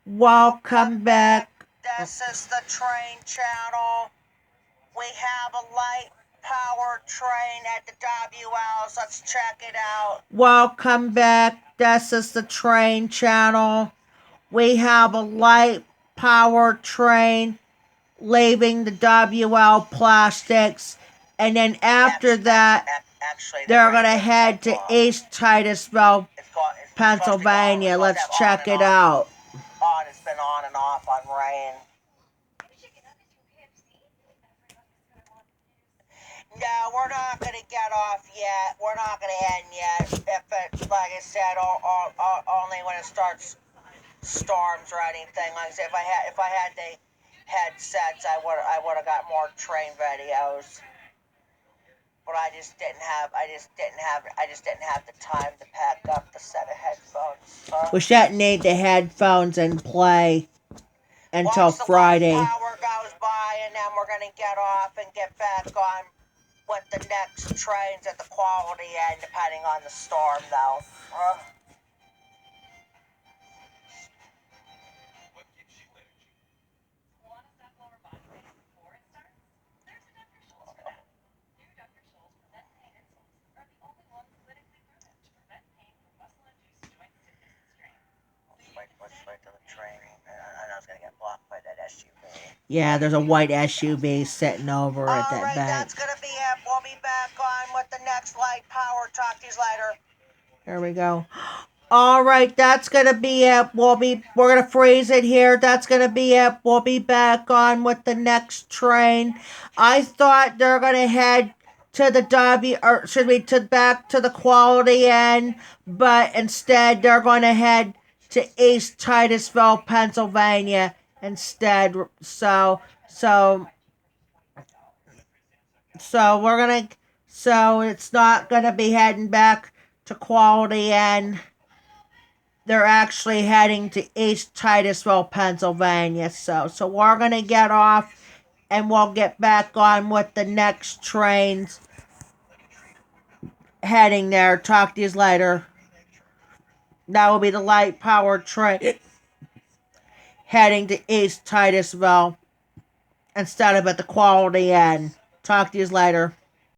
Welcome back. This is the train channel. We have a light power train at the WLs. Let's check it out. Welcome back. This is the train channel. We have a light power train leaving the WL Plastics. And then after that, they're going to head to East Titusville, Pennsylvania. Let's check it out. It's been on and off on rain. No, we're not going to get off yet. We're not going to end yet. If it, like I said, only when it starts storms or anything. Like I said, if I had the headsets, I would have got more train videos. But I just didn't have the time to pack up the set of headphones. We shouldn't need the headphones and play until Friday. Once the power goes by, and then we're gonna get off and get back on with the next trains at the quality end, depending on the storm, though. Yeah, there's a white SUV sitting over at that back. That's going to be it. We'll be back on with the next light power. Talk to you later. There we go. All right, that's going to be it. We're going to freeze it here. That's going to be it. We'll be back on with the next train. I thought they're going to head to the back to the quality end, but instead they're going to head to East Titusville, Pennsylvania instead. So it's not going to be heading back to quality end. They're actually heading to East Titusville, Pennsylvania. So we're going to get off and we'll get back on with the next trains heading there. Talk to you later. That will be the light powered train heading to East Titusville instead of at the quality end. Talk to you later.